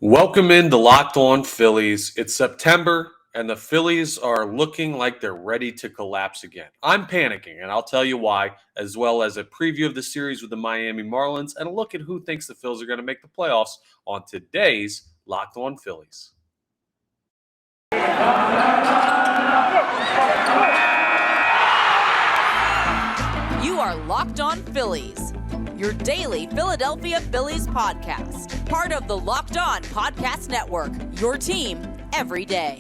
Welcome into Locked On Phillies. It's September, and the Phillies are looking like they're ready to collapse again. I'm panicking, and I'll tell you why, as well as a preview of the series with the Miami Marlins and a look at who thinks the Phillies are going to make the playoffs on today's Locked On Phillies. You are Locked On Phillies, your daily Philadelphia Phillies podcast. Part of the Locked On Podcast Network, your team every day.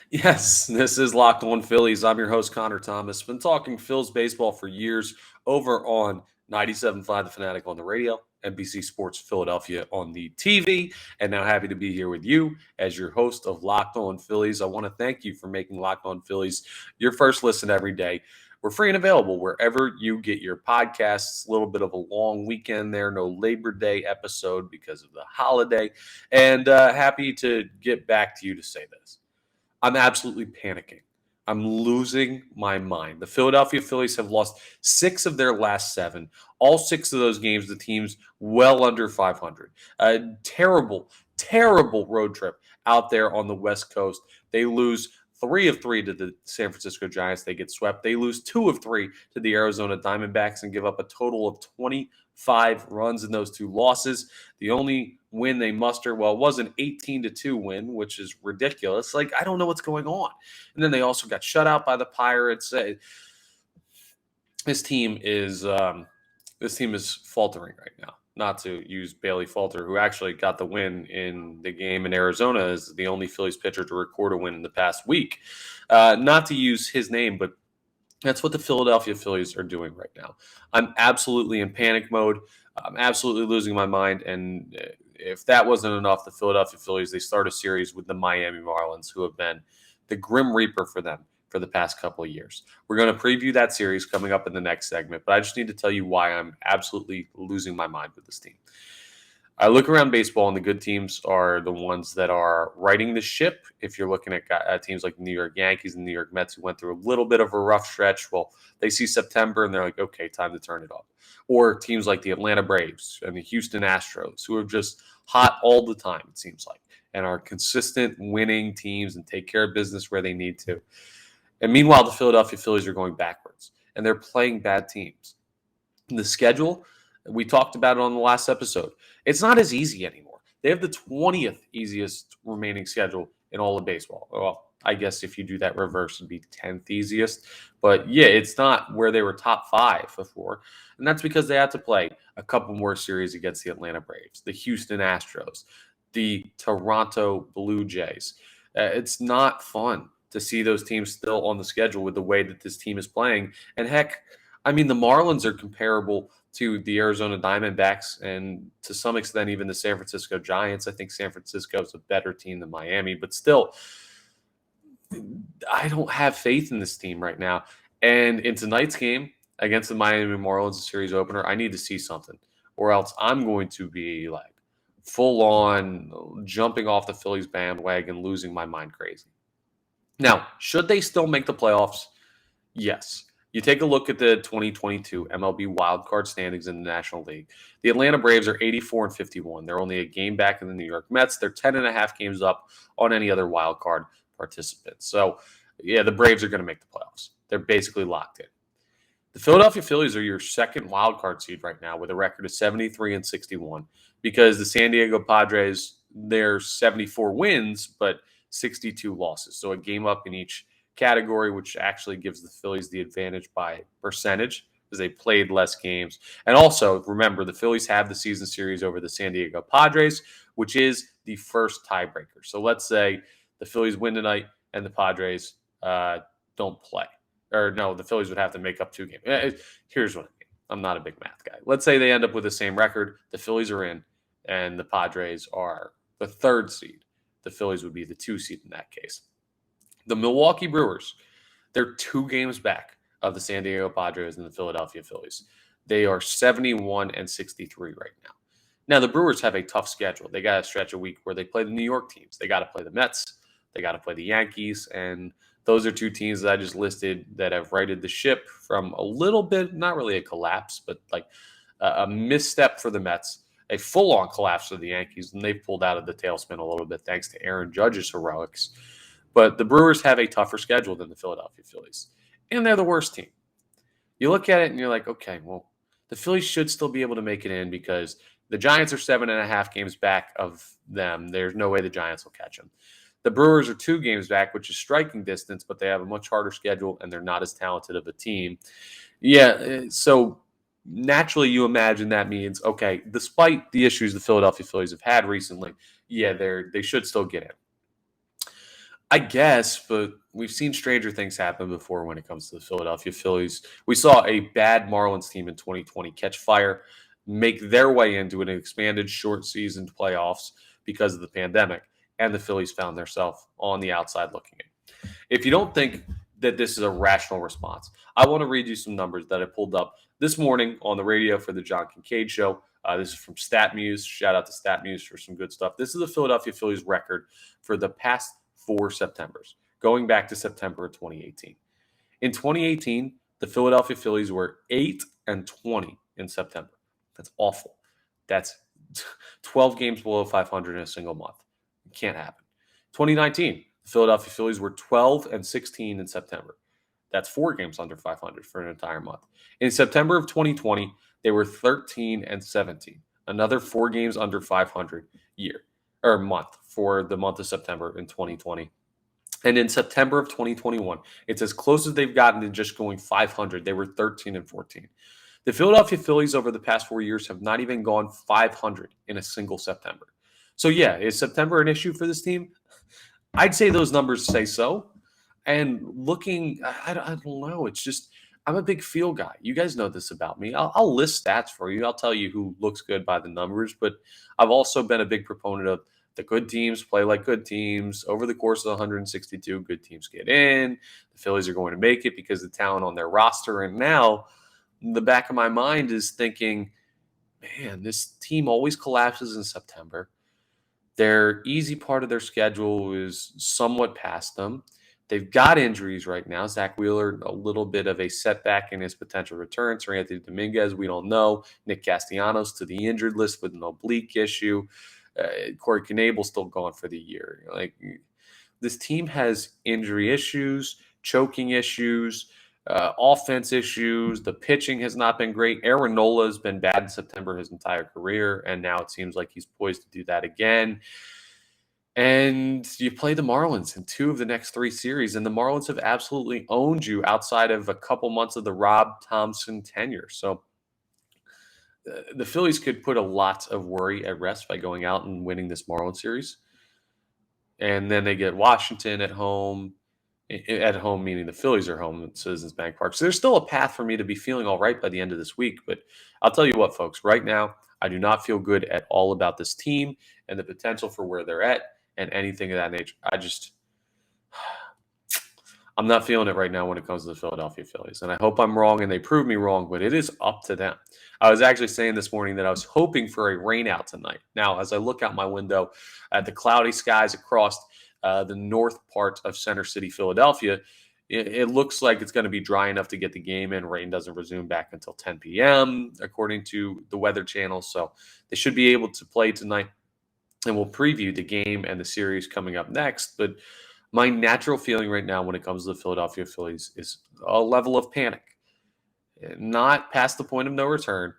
Yes, this is Locked On Phillies. I'm your host, Connor Thomas. Been talking Phillies baseball for years over on 97.5 The Fanatic on the radio, NBC Sports Philadelphia on the TV, and now happy to be here with you as your host of Locked On Phillies. I want to thank you for making Locked On Phillies your first listen every day. We're free and available wherever you get your podcasts. A little bit of a long weekend there, no Labor Day episode because of the holiday, and happy to get back to you to say this. I'm absolutely panicking. I'm losing my mind. The Philadelphia Phillies have lost 6 of their last 7. All 6 of those games, the team's well under 500. A terrible, terrible road trip out there on the West Coast. They lose 3 of 3 to the San Francisco Giants. They get swept. They lose 2 of 3 to the Arizona Diamondbacks and give up a total of 25 runs in those 2 losses. The only win they muster, well, it was an 18-2 win, which is ridiculous. Like, I don't know what's going on. And then they also got shut out by the Pirates. This team is faltering right now. Not to use Bailey Falter, who actually got the win in the game in Arizona as the only Phillies pitcher to record a win in the past week. Not to use his name, but that's what the Philadelphia Phillies are doing right now. I'm absolutely in panic mode. I'm absolutely losing my mind. And if that wasn't enough, the Philadelphia Phillies, they start a series with the Miami Marlins, who have been the Grim Reaper for them for the past couple of years. We're going to preview that series coming up in the next segment, but I just need to tell you why I'm absolutely losing my mind with this team. I look around baseball, and the good teams are the ones that are righting the ship. If you're looking at teams like the New York Yankees and the New York Mets, who went through a little bit of a rough stretch, well, they see September and they're like, okay, time to turn it off. Or teams like the Atlanta Braves and the Houston Astros, who are just hot all the time, it seems like, and are consistent winning teams and take care of business where they need to. And meanwhile, the Philadelphia Phillies are going backwards, and they're playing bad teams. The schedule, we talked about it on the last episode, it's not as easy anymore. They have the 20th easiest remaining schedule in all of baseball. Well, I guess if you do that reverse, it'd be 10th easiest. But yeah, it's not where they were top 5 before. And that's because they had to play a couple more series against the Atlanta Braves, the Houston Astros, the Toronto Blue Jays. It's not fun to see those teams still on the schedule with the way that this team is playing. And heck, I mean, the Marlins are comparable to the Arizona Diamondbacks and to some extent even the San Francisco Giants. I think San Francisco is a better team than Miami, but still, I don't have faith in this team right now. And in tonight's game against the Miami Marlins, series opener, I need to see something, or else I'm going to be like full on jumping off the Phillies bandwagon, losing my mind crazy. Now, should they still make the playoffs? Yes. You take a look at the 2022 MLB wildcard standings in the National League. The Atlanta Braves are 84-51. They're only a game back in the New York Mets. They're 10.5 games up on any other wildcard participants. So, yeah, the Braves are going to make the playoffs. They're basically locked in. The Philadelphia Phillies are your second wildcard seed right now with a record of 73-61 because the San Diego Padres, they're 74 wins, but 62 losses. So a game up in each category, which actually gives the Phillies the advantage by percentage because they played less games. And also, remember, the Phillies have the season series over the San Diego Padres, which is the first tiebreaker. So let's say the Phillies win tonight and the Padres don't play. Or no, the Phillies would have to make up 2 games. Here's what I mean. I'm not a big math guy. Let's say they end up with the same record. The Phillies are in, and the Padres are the 3rd seed. The Phillies would be the 2 seed in that case. The Milwaukee Brewers, they're 2 games back of the San Diego Padres and the Philadelphia Phillies. They are 71-63 right now. Now, the Brewers have a tough schedule. They got to stretch a week where they play the New York teams. They got to play the Mets. They got to play the Yankees. And Those are two teams that I just listed that have righted the ship from a little bit, not really a collapse, but like a misstep for the Mets, a full-on collapse for the Yankees, and they've pulled out of the tailspin a little bit thanks to Aaron Judge's heroics. But the Brewers have a tougher schedule than the Philadelphia Phillies, and they're the worst team. You look at it and you're like, okay, well, the Phillies should still be able to make it in because the Giants are 7.5 games back of them. There's no way the Giants will catch them. The Brewers are 2 games back, which is striking distance, but they have a much harder schedule and they're not as talented of a team. Yeah, so naturally you imagine that means, okay, despite the issues the Philadelphia Phillies have had recently, yeah, they should still get in. I guess, but we've seen stranger things happen before when it comes to the Philadelphia Phillies. We saw a bad Marlins team in 2020 catch fire, make their way into an expanded short season playoffs because of the pandemic, and the Phillies found themselves on the outside looking in. If you don't think that this is a rational response, I want to read you some numbers that I pulled up this morning on the radio for the John Kincaid Show. This is from StatMuse. Shout out to StatMuse for some good stuff. This is the Philadelphia Phillies record for the past 4 Septembers, going back to September of 2018. In 2018, the Philadelphia Phillies were 8-20 in September. That's awful. That's 12 games below 500 in a single month. It can't happen. 2019, the Philadelphia Phillies were 12-16 in September. That's 4 games under 500 for an entire month. In September of 2020, they were 13-17, another 4 games under 500 month for the month of September in 2020. And in September of 2021, it's as close as they've gotten to just going 500. They were 13-14. The Philadelphia Phillies over the past 4 years have not even gone 500 in a single September. So yeah, is September an issue for this team? I'd say those numbers say so. And looking, I don't know. It's just, I'm a big feel guy. You guys know this about me. I'll list stats for you. I'll tell you who looks good by the numbers. But I've also been a big proponent of the good teams play like good teams. Over the course of 162, good teams get in. The Phillies are going to make it because of the talent on their roster. And now the back of my mind is thinking, man, this team always collapses in September. Their easy part of their schedule is somewhat past them. They've got injuries right now. Zach Wheeler, a little bit of a setback in his potential return. Sir Anthony Dominguez, we don't know. Nick Castellanos to the injured list with an oblique issue. Corey Knebel still gone for the year. Like, this team has injury issues, choking issues, offense issues. The pitching has not been great. Aaron Nola has been bad in September his entire career, and now it seems like he's poised to do that again. And you play the Marlins in 2 of the next 3 series, and the Marlins have absolutely owned you outside of a couple months of the Rob Thompson tenure. So the Phillies could put a lot of worry at rest by going out and winning this Marlins series. And then they get Washington at home meaning the Phillies are home at Citizens Bank Park. So there's still a path for me to be feeling all right by the end of this week. But I'll tell you what, folks, right now, I do not feel good at all about this team and the potential for where they're at and anything of that nature. I'm not feeling it right now when it comes to the Philadelphia Phillies. And I hope I'm wrong and they prove me wrong, but it is up to them. I was actually saying this morning that I was hoping for a rain out tonight. Now, as I look out my window at the cloudy skies across the north part of Center City, Philadelphia, it looks like it's going to be dry enough to get the game in. Rain doesn't resume back until 10 p.m., according to the Weather Channel. So they should be able to play tonight. And we'll preview the game and the series coming up next. But my natural feeling right now when it comes to the Philadelphia Phillies is a level of panic. Not past the point of no return,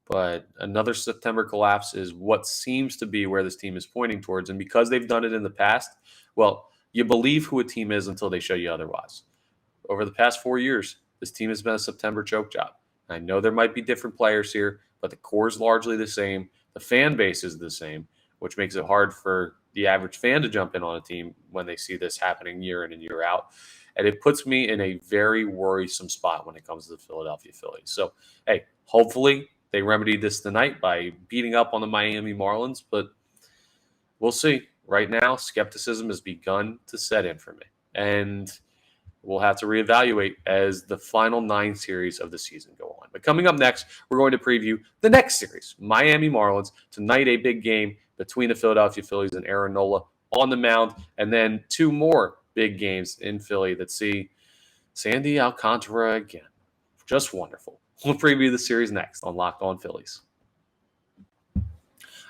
but another September collapse is what seems to be where this team is pointing towards. And because they've done it in the past, well, you believe who a team is until they show you otherwise. Over the past 4 years, this team has been a September choke job. I know there might be different players here, but the core is largely the same. The fan base is the same, which makes it hard for the average fan to jump in on a team when they see this happening year in and year out. And it puts me in a very worrisome spot when it comes to the Philadelphia Phillies. So, hey, hopefully they remedy this tonight by beating up on the Miami Marlins, but we'll see. Right now, skepticism has begun to set in for me. And we'll have to reevaluate as the final 9 series of the season go on. But coming up next, we're going to preview the next series, Miami Marlins. Tonight, a big game between the Philadelphia Phillies and Aaron Nola on the mound, and then 2 more big games in Philly that see Sandy Alcantara again. Just wonderful. We'll preview the series next on Locked On Phillies.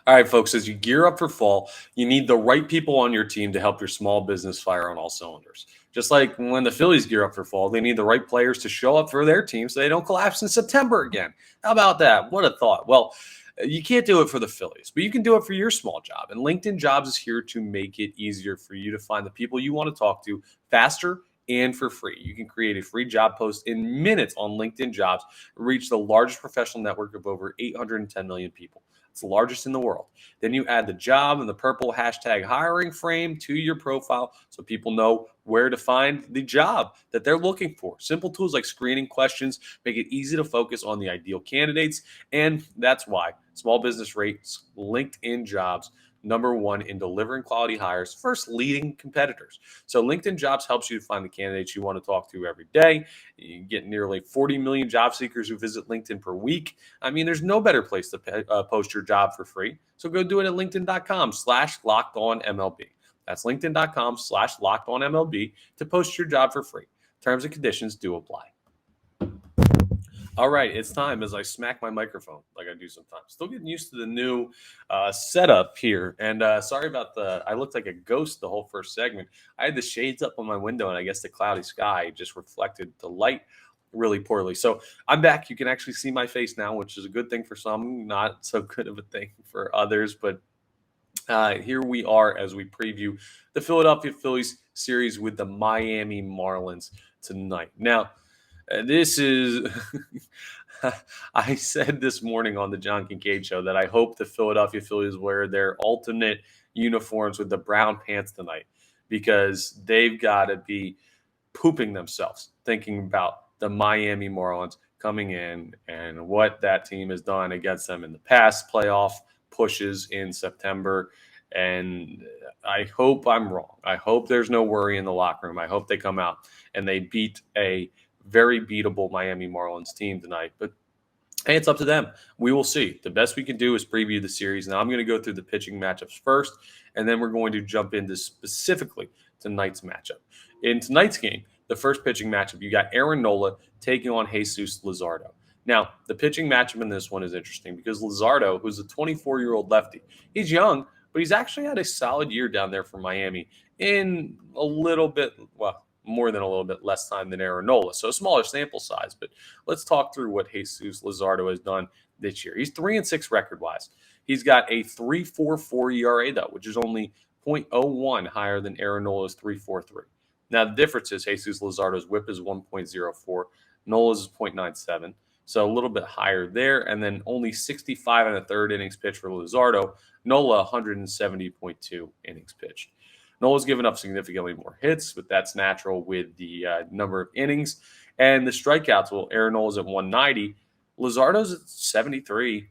All right, folks, as you gear up for fall, you need the right people on your team to help your small business fire on all cylinders. Just like when the Phillies gear up for fall, they need the right players to show up for their team so they don't collapse in September again. How about that? What a thought. Well, you can't do it for the Phillies, but you can do it for your small job. And LinkedIn Jobs is here to make it easier for you to find the people you want to talk to faster and for free. You can create a free job post in minutes on LinkedIn Jobs, reach the largest professional network of over 810 million people. It's the largest in the world. Then you add the job and the purple hashtag hiring frame to your profile so people know where to find the job that they're looking for. Simple tools like screening questions make it easy to focus on the ideal candidates. And that's why small business rates LinkedIn Jobs #1 in delivering quality hires, first leading competitors. So LinkedIn Jobs helps you to find the candidates you want to talk to every day. You get nearly 40 million job seekers who visit LinkedIn per week. I mean, there's no better place to post your job for free. So go do it at linkedin.com/lockedonmlb. That's linkedin.com/lockedonmlb to post your job for free. Terms and conditions do apply. All right, it's time as I smack my microphone like I do sometimes. Still getting used to the new setup here. And sorry about I looked like a ghost the whole first segment. I had the shades up on my window, and I guess the cloudy sky just reflected the light really poorly. So I'm back. You can actually see my face now, which is a good thing for some, not so good of a thing for others. But here we are as we preview the Philadelphia Phillies series with the Miami Marlins tonight. Now, this is, I said this morning on the John Kincaid show that I hope the Philadelphia Phillies wear their alternate uniforms with the brown pants tonight because they've got to be pooping themselves thinking about the Miami Marlins coming in and what that team has done against them in the past playoff pushes in September. And I hope I'm wrong. I hope there's no worry in the locker room. I hope they come out and they beat a very beatable Miami Marlins team tonight. But hey, it's up to them. We will see. The best we can do is preview the series. Now I'm going to go through the pitching matchups first, and then we're going to jump into specifically tonight's matchup. In tonight's game, the first pitching matchup, you got Aaron Nola taking on Jesus Luzardo. Now, the pitching matchup in this one is interesting because Luzardo, who's a 24-year-old lefty, he's young, but he's actually had a solid year down there for Miami in a little bit, well, more than a little bit less time than Aaron Nola. So a smaller sample size, but let's talk through what Jesus Luzardo has done this year. He's 3-6 record-wise. He's got a 3.44 ERA, though, which is only 0.01 higher than Aaron Nola's 3.43. Now, the difference is Jesus Luzardo's whip is 1.04. Nola's is 0.97. So a little bit higher there. And then only 65 and a third innings pitched for Luzardo. Nola, 170.2 innings pitched. Nola's given up significantly more hits, but that's natural with the number of innings. And the strikeouts, well, Aaron Nola's at 190. Luzardo's at 73.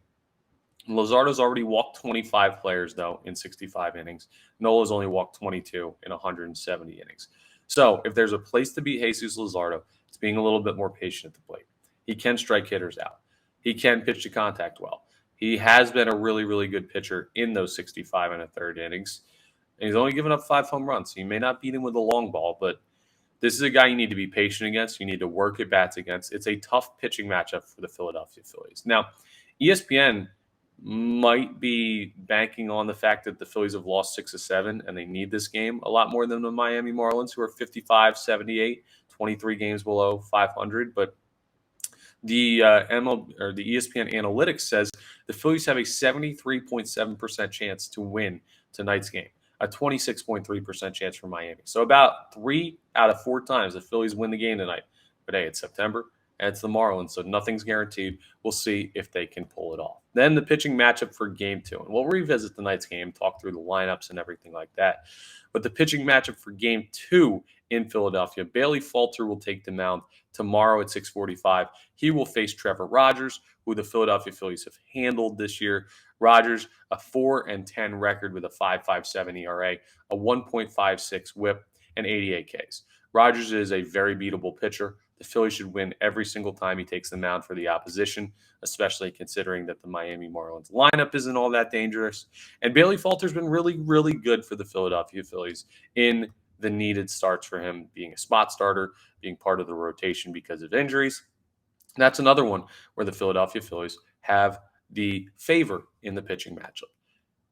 Luzardo's already walked 25 players, though, in 65 innings. Nola's only walked 22 in 170 innings. So if there's a place to beat Jesus Luzardo, it's being a little bit more patient at the plate. He can strike hitters out. He can pitch to contact well. He has been a really, really good pitcher in those 65 and a third innings. And he's only given up 5 home runs. So you may not beat him with a long ball, but this is a guy you need to be patient against. You need to work at bats against. It's a tough pitching matchup for the Philadelphia Phillies. Now, ESPN might be banking on the fact that the Phillies have lost 6 of 7, and they need this game a lot more than the Miami Marlins, who are 55-78, 23 games below 500. But the the ESPN analytics says the Phillies have a 73.7% chance to win tonight's game, a 26.3% chance for Miami. So about 3 out of 4 times the Phillies win the game tonight. But hey, it's September, and it's the Marlins, so nothing's guaranteed. We'll see if they can pull it off. Then the pitching matchup for Game 2. And we'll revisit tonight's game, talk through the lineups and everything like that. But the pitching matchup for Game 2 in Philadelphia, Bailey Falter will take the mound tomorrow at 6:45. He will face Trevor Rogers, who the Philadelphia Phillies have handled this year. Rogers, a 4-10 record with a 5.57 ERA, a 1.56 WHIP, and 88 Ks. Rogers is a very beatable pitcher. The Phillies should win every single time he takes the mound for the opposition, especially considering that the Miami Marlins lineup isn't all that dangerous. And Bailey Falter's been really, really good for the Philadelphia Phillies in the needed starts for him being a spot starter, being part of the rotation because of injuries. And that's another one where the Philadelphia Phillies have the favor in the pitching matchup.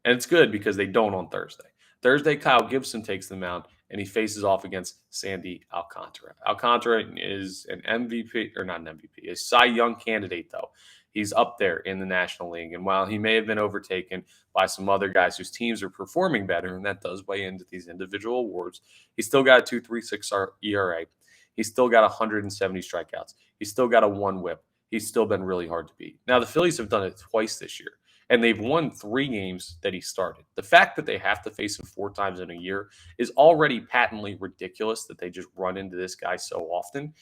And it's good because they don't on Thursday. Thursday, Kyle Gibson takes the mound and he faces off against Sandy Alcantara. Alcantara is an MVP, or not an MVP, a Cy Young candidate, though. He's up there in the National League. And while he may have been overtaken by some other guys whose teams are performing better, and that does weigh into these individual awards, he's still got a 2.36 ERA. He's still got 170 strikeouts. He's still got a 1 whip. He's still been really hard to beat. Now, the Phillies have done it twice this year, and they've won 3 games that he started. The fact that they have to face him 4 times in a year is already patently ridiculous that they just run into this guy so often.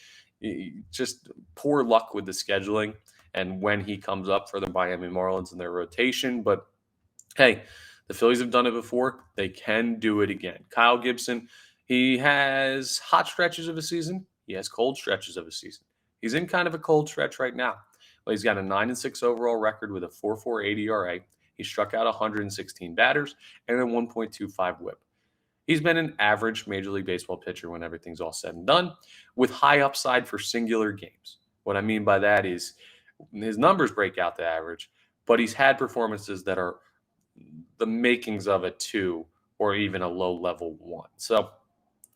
Just poor luck with the scheduling and when he comes up for the Miami Marlins in their rotation. But hey, the Phillies have done it before. They can do it again. Kyle Gibson, he has hot stretches of a season. He has cold stretches of a season. He's in kind of a cold stretch right now. Well, he's got a 9-6 overall record with a 4.48 ERA. He struck out 116 batters and a 1.25 whip. He's been an average Major League Baseball pitcher when everything's all said and done, with high upside for singular games. What I mean by that is his numbers break out the average, but he's had performances that are the makings of a 2 or even a low-level 1. So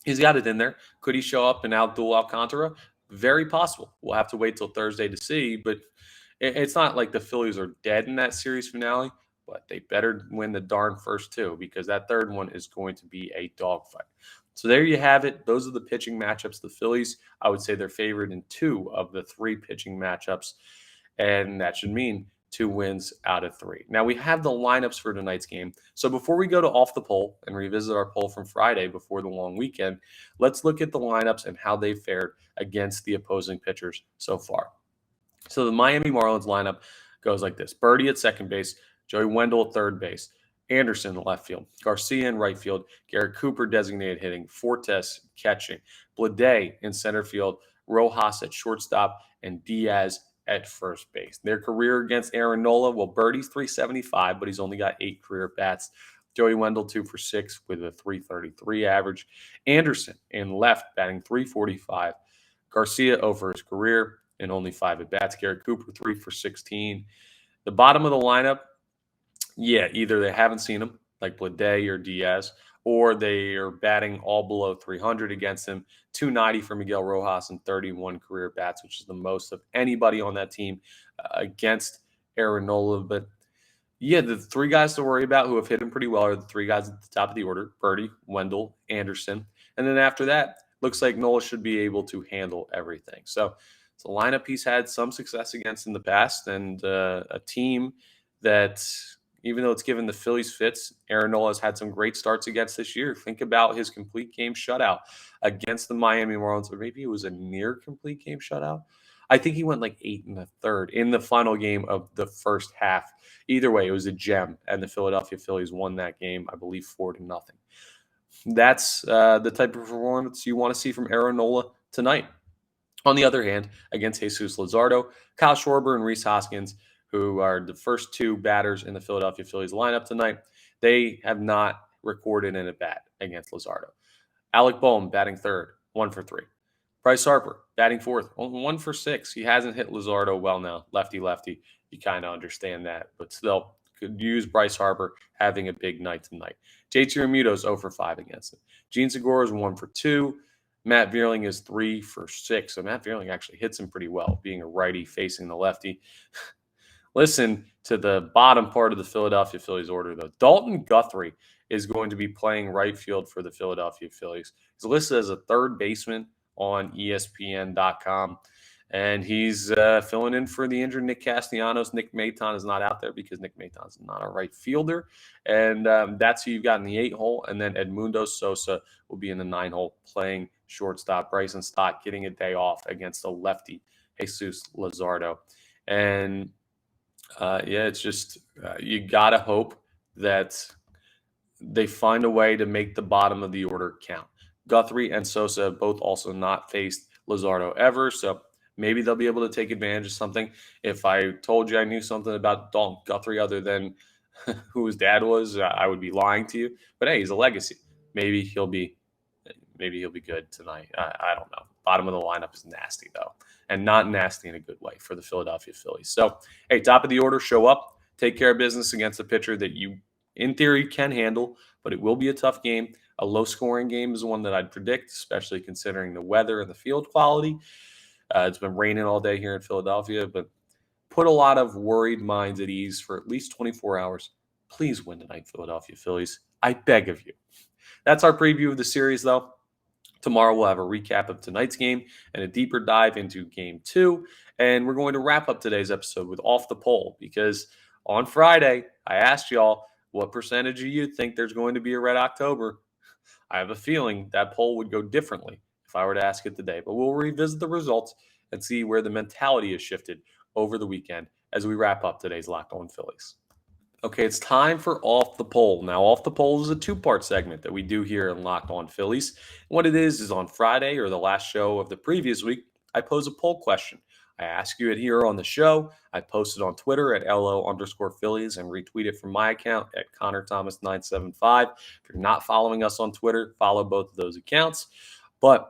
he's got it in there. Could he show up and outduel Alcantara? Very possible. We'll have to wait till Thursday to see, but it's not like the Phillies are dead in that series finale, but they better win the darn first 2 because that third one is going to be a dogfight. So there you have it. Those are the pitching matchups. The Phillies, I would say they're favored in 2 of the 3 pitching matchups, and that should mean 2 wins out of 3. Now, we have the lineups for tonight's game. So before we go to Off the Poll and revisit our poll from Friday before the long weekend, let's look at the lineups and how they fared against the opposing pitchers so far. So the Miami Marlins lineup goes like this. Birdie at second base, Joey Wendell at third base, Anderson in left field, Garcia in right field, Garrett Cooper designated hitting, Fortes catching, Blade in center field, Rojas at shortstop, and Diaz at first base. Their career against Aaron Nola, well, Birdie's 375, but he's only got 8 career bats. Joey Wendell 2 for 6 with a 333 average. Anderson in left batting 345. Garcia over his career and only 5 at bats. Garrett Cooper 3 for 16. The bottom of the lineup, yeah, either they haven't seen him like Blade or Diaz, or they are batting all below 300 against him. 290 for Miguel Rojas and 31 career bats, which is the most of anybody on that team against Aaron Nola. But yeah, the 3 guys to worry about who have hit him pretty well are the 3 guys at the top of the order: Birdie, Wendell, Anderson. And then after that, looks like Nola should be able to handle everything. So it's a lineup he's had some success against in the past, and a team that, even though it's given the Phillies fits, Aaron Nola has had some great starts against this year. Think about his complete game shutout against the Miami Marlins, or maybe it was a near complete game shutout. I think he went like 8 1/3 in the final game of the first half. Either way, it was a gem, and the Philadelphia Phillies won that game, I believe, 4-0. That's the type of performance you want to see from Aaron Nola tonight. On the other hand, against Jesus Luzardo, Kyle Schwarber and Rhys Hoskins, who are the first 2 batters in the Philadelphia Phillies lineup tonight, they have not recorded an at-bat against Luzardo. Alec Boehm batting third, 1 for 3. Bryce Harper batting fourth, 1 for 6. He hasn't hit Luzardo well now. Lefty. You kind of understand that, but still could use Bryce Harper having a big night tonight. JT Realmuto's 0 for 5 against him. Gene Segura's 1 for 2. Matt Vierling is 3 for 6. So Matt Vierling actually hits him pretty well, being a righty facing the lefty. Listen to the bottom part of the Philadelphia Phillies order, though. Dalton Guthrie is going to be playing right field for the Philadelphia Phillies. He's listed as a third baseman on ESPN.com, and he's filling in for the injured Nick Castellanos. Nick Maton is not out there because Nick Maton is not a right fielder, and that's who you've got in the 8 hole, and then Edmundo Sosa will be in the 9 hole playing shortstop. Bryson Stott getting a day off against the lefty Jesus Luzardo. And it's just you got to hope that they find a way to make the bottom of the order count. Guthrie and Sosa have both also not faced Luzardo ever, so maybe they'll be able to take advantage of something. If I told you I knew something about Dalton Guthrie other than who his dad was, I would be lying to you. But hey, he's a legacy. Maybe he'll be maybe he'll be good tonight. I don't know. Bottom of the lineup is nasty, though, and not nasty in a good way for the Philadelphia Phillies. So, hey, top of the order, show up, take care of business against a pitcher that you, in theory, can handle, but it will be a tough game. A low-scoring game is one that I'd predict, especially considering the weather and the field quality. It's been raining all day here in Philadelphia, but put a lot of worried minds at ease for at least 24 hours. Please win tonight, Philadelphia Phillies. I beg of you. That's our preview of the series, though. Tomorrow we'll have a recap of tonight's game and a deeper dive into Game 2. And we're going to wrap up today's episode with Off the Poll because on Friday, I asked y'all what percentage of you think there's going to be a Red October. I have a feeling that poll would go differently if I were to ask it today. But we'll revisit the results and see where the mentality has shifted over the weekend as we wrap up today's Locked On Phillies. Okay, it's time for Off the Poll. Now, Off the Poll is a two-part segment that we do here in Locked On Phillies. What it is on Friday or the last show of the previous week, I pose a poll question. I ask you it here on the show. I post it on Twitter at LO_Phillies and retweet it from my account at ConnorThomas975. If you're not following us on Twitter, follow both of those accounts. But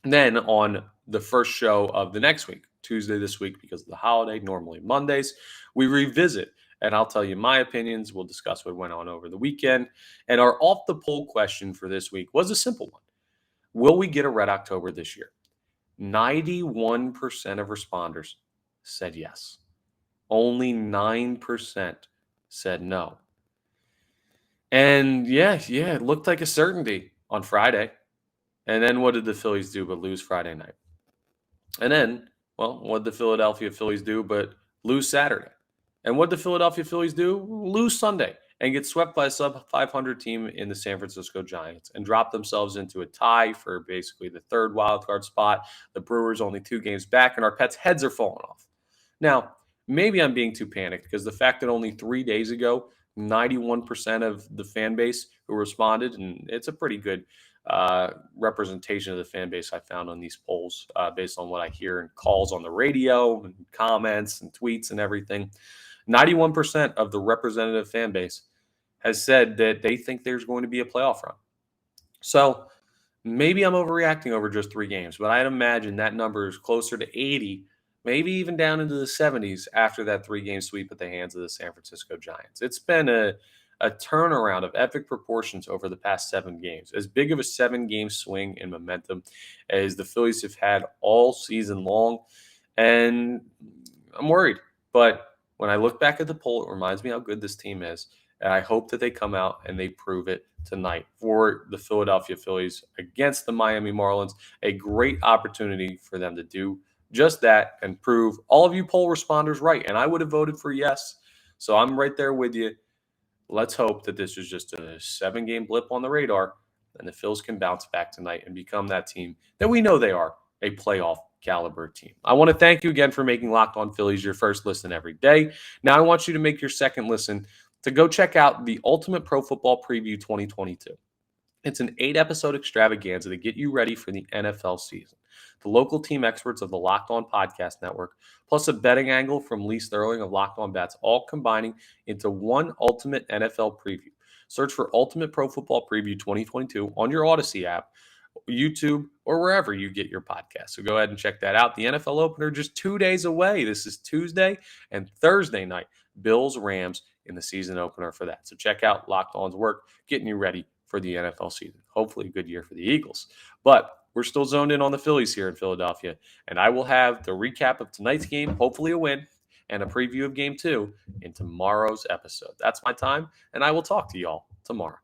then on the first show of the next week, Tuesday this week because of the holiday, normally Mondays, we revisit and I'll tell you my opinions. We'll discuss what went on over the weekend. And our off the poll question for this week was a simple one. Will we get a Red October this year? 91% of responders said yes. Only 9% said no. And yeah, it looked like a certainty on Friday. And then what did the Phillies do but lose Friday night? And then, well, what did the Philadelphia Phillies do but lose Saturday? And what did the Philadelphia Phillies do? Lose Sunday and get swept by a sub-500 team in the San Francisco Giants and drop themselves into a tie for basically the third wildcard spot. The Brewers only 2 games back, and our pets' heads are falling off. Now, maybe I'm being too panicked because the fact that only 3 days ago, 91% of the fan base who responded, and it's a pretty good representation of the fan base I found on these polls based on what I hear in calls on the radio and comments and tweets and everything. 91% of the representative fan base has said that they think there's going to be a playoff run. So maybe I'm overreacting over just 3 games, but I'd imagine that number is closer to 80, maybe even down into the 70s after that 3-game sweep at the hands of the San Francisco Giants. It's been a turnaround of epic proportions over the past 7 games, as big of a 7-game swing in momentum as the Phillies have had all season long. And I'm worried, but when I look back at the poll, it reminds me how good this team is. And I hope that they come out and they prove it tonight for the Philadelphia Phillies against the Miami Marlins. A great opportunity for them to do just that and prove all of you poll responders right. And I would have voted for yes. So I'm right there with you. Let's hope that this is just a 7-game blip on the radar and the Phils can bounce back tonight and become that team that we know they are, a playoff caliber team. I want to thank you again for making Locked On Phillies your first listen every day. Now I want you to make your second listen to go check out the Ultimate Pro Football Preview 2022. It's an 8-episode extravaganza to get you ready for the NFL season. The local team experts of the Locked On Podcast Network, plus a betting angle from Lee Sterling of Locked On Bets, all combining into one ultimate NFL preview. Search for Ultimate Pro Football Preview 2022 on your Odyssey app, YouTube, or wherever you get your podcast. So go ahead and check that out. The NFL opener just 2 days away. This is Tuesday and Thursday night. Bills-Rams in the season opener for that. So check out Locked On's work, getting you ready for the NFL season. Hopefully a good year for the Eagles. But we're still zoned in on the Phillies here in Philadelphia. And I will have the recap of tonight's game, hopefully a win, and a preview of Game 2 in tomorrow's episode. That's my time, and I will talk to y'all tomorrow.